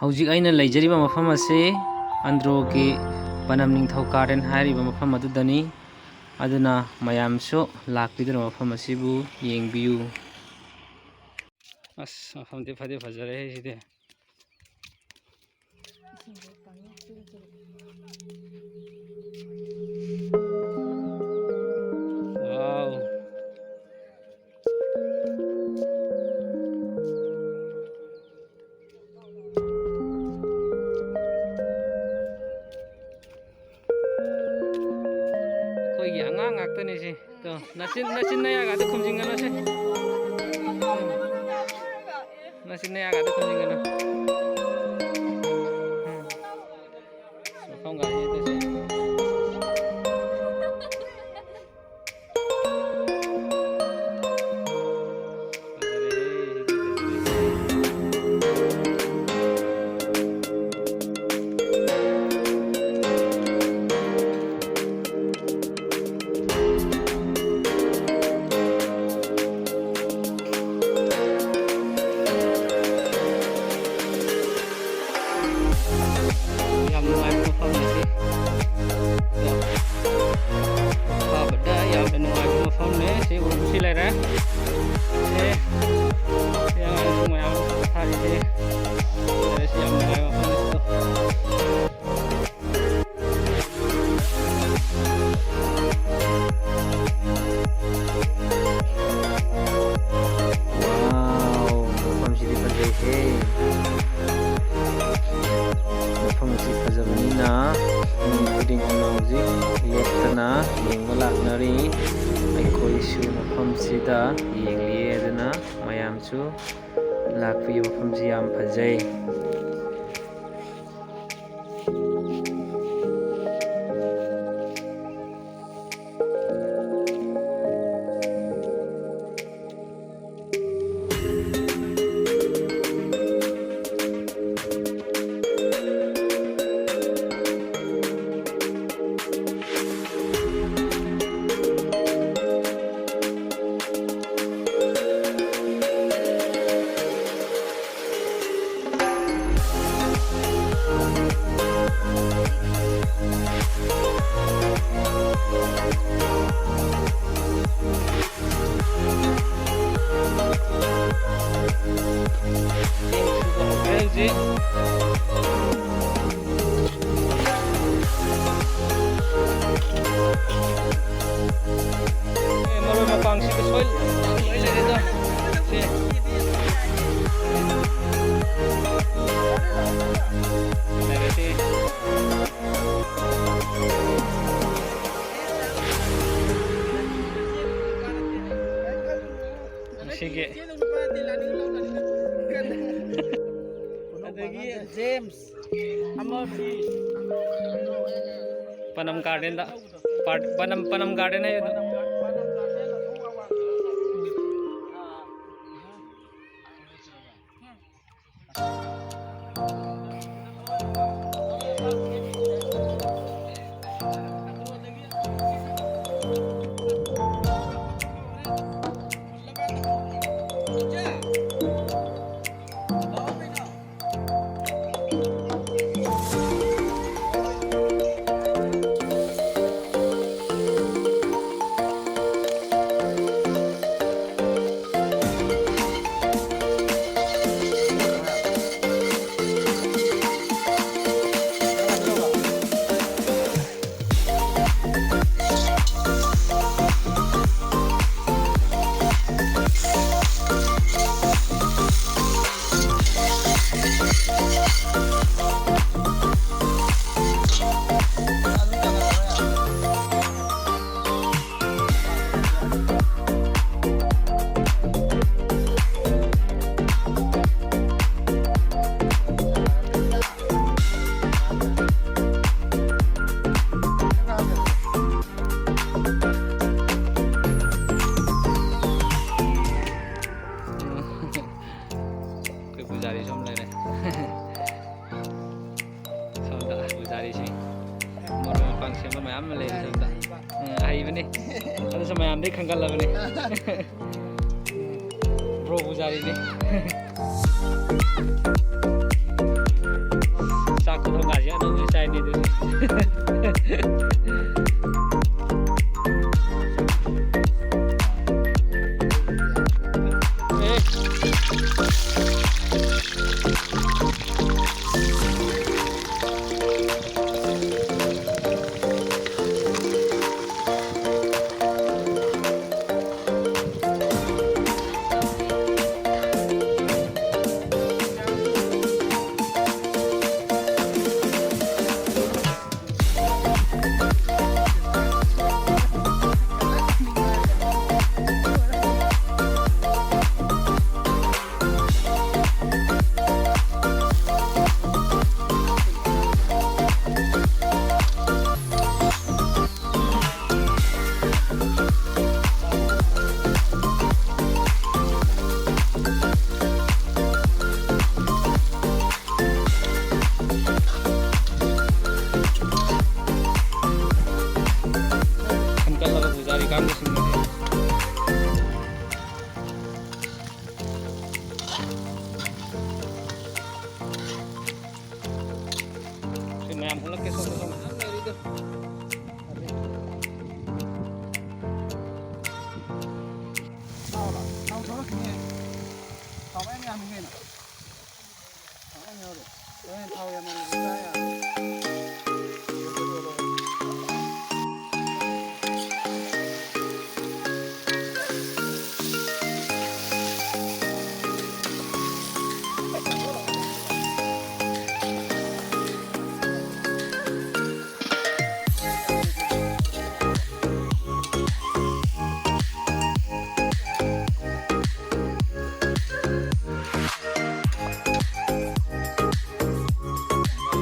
हौजिक अइना लेजरिबा मफम असे अंद्रो के पनम निंगथौ गार्डन हारिबा मफम अदुदनी अदुना मयामसु लाक्पिदुना मफम असिबु येंगबियु अस मफमदि फदि फजरे हे सिदे वाव कोई अंगांग आक्तनी से तो नसिन नयागादो खुमजिंगनो से नसिन नयागादो खुमजिंगनो सोफम गाई तो से ꯃꯐꯝꯁꯤꯗ ꯌꯦꯡꯂꯤꯌꯦ ꯑꯗꯨꯅ ꯃꯌꯥꯝꯁꯨ ꯂꯥꯛꯄꯤꯌꯨ ꯃꯐꯝꯁꯤ ꯌꯥꯝ ꯐꯖꯩ James Panam Garden da Panam Garden hai itu mayam deh khanggal lah bani bro pujari nih mayam ulak ke sono sono am lagi tu Tahu sono kini tahu apa yang kami kena tahu yang ada tahu yang mana saya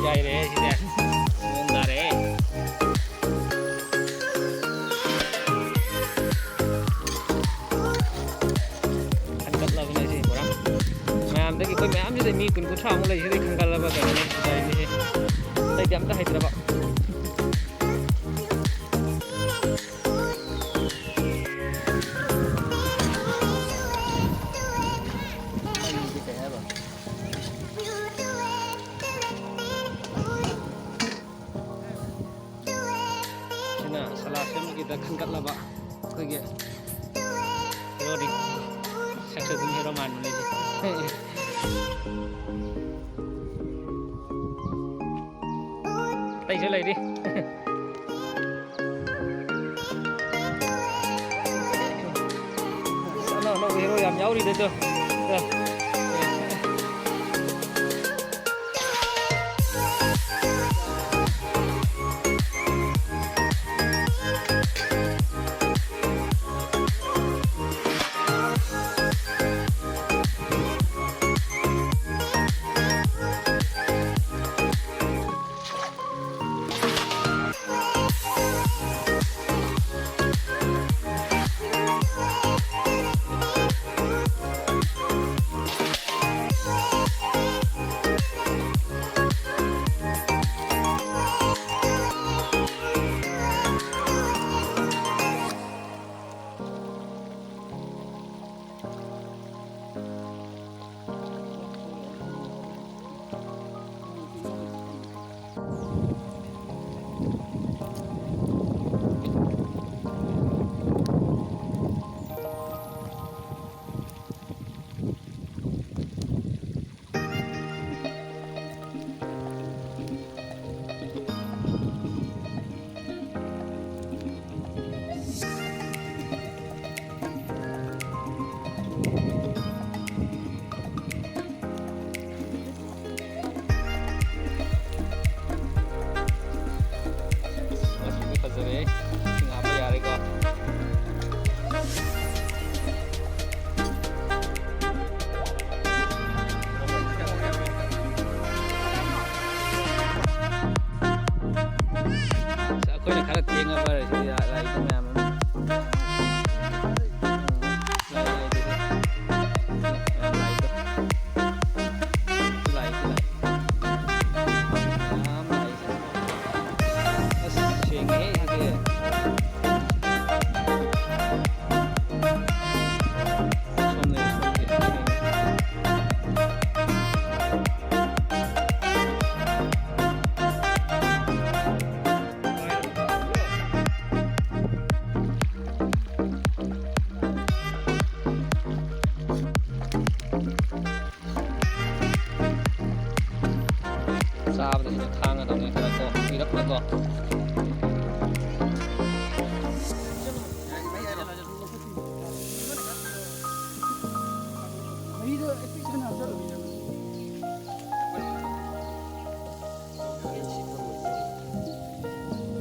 jai re sini munggar re angkat lah benar sih orang mayam tadi kau mayam jadi mi kun kutra mulai jadi angkat lah bagai ni dari ni sih tapi jam dah hitra pak kita angkat lah pak kaya hero di success ini hero man mulai sih tay chơi lại đi sao nó hero làm nhau đi đấy chưa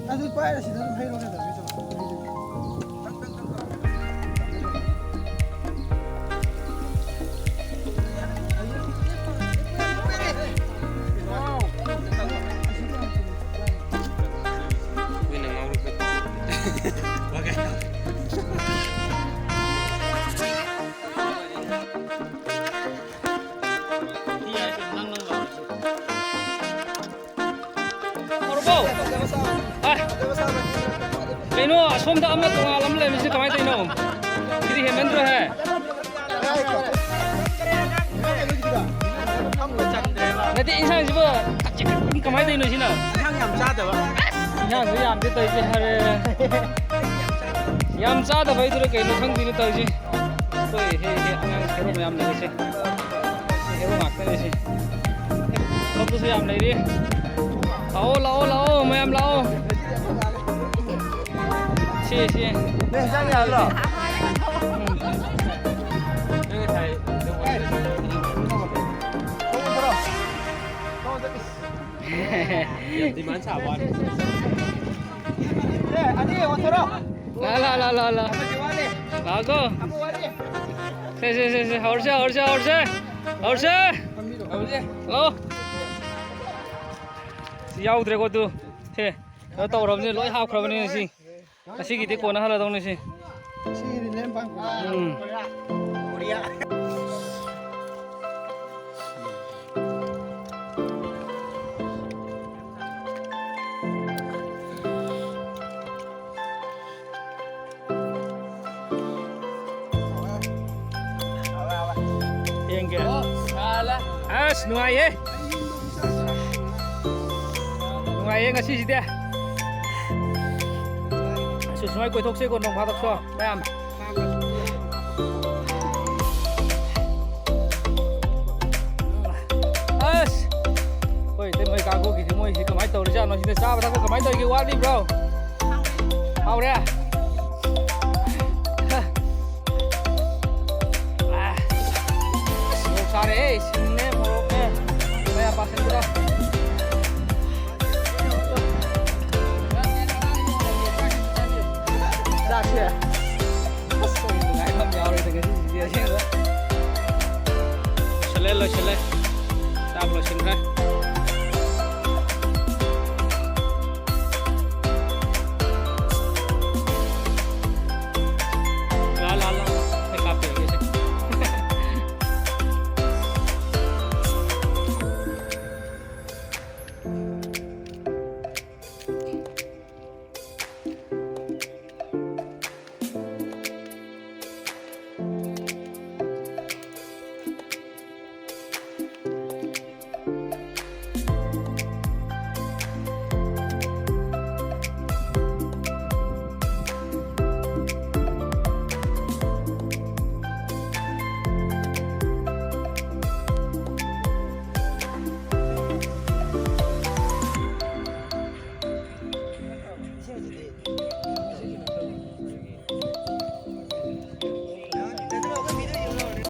Aduh, pak, sih dalam hero dah, bisa. Kayno asomda amma tongalam le misi kamai taino kiri hemendro hai ꯅꯠꯇꯦ ꯏꯟꯁꯥꯡꯁꯤꯕꯨ ꯀꯃꯥꯏꯅ ꯇꯧꯔꯤꯅꯣ ꯁꯤꯅ ꯏꯟꯁꯥꯡ ꯌꯥꯝ ꯆꯥꯗꯕ ꯏꯟꯁꯥꯡꯁꯨ ꯌꯥꯝꯗꯦ ꯇꯧꯔꯤꯁꯦ ꯌꯥꯝ ꯆꯥꯗꯕꯩꯗꯨꯔ ꯀꯩꯅꯣ ꯈꯪꯗꯦꯅꯦ ꯇꯧꯔꯤꯁꯦ ꯑꯩꯈꯣꯏ ꯑꯉꯥꯡ ꯍꯦꯔꯣ ꯃꯌꯥꯝ ꯂꯩꯔꯤꯁꯦ ꯍꯦꯔꯣ ꯉꯥꯛꯇꯅꯦꯁꯦ ꯊꯕꯛꯁꯨ ꯌꯥꯝ ꯂꯩꯔꯤ ꯂꯥꯛꯑꯣ ꯃꯌꯥꯝ ꯂꯥꯛꯑꯣ ꯁꯤ 네 짱이 알아 여기 다 디만 차원 네 아니 어터라 라 라고 세 얼세 야우드래 것도 세 떠오르네 로이 하크러버네 시 아시기데 코나 하라동네 시 시리 렘방 코리아 Yenge. As nuaye. Nuaye ngasi sida. Sumai koi thok se ko nong phatak so. Mayam. As. Koi te moi ka ko ki moi si kamai tawri ja no si sa ba ko kamai tawri ki wa li bro. Hau re. Sare sini moroknya saya pasin dulu dah sih nggak kamu jauh itu kan dia sih lo selesai tab lo sini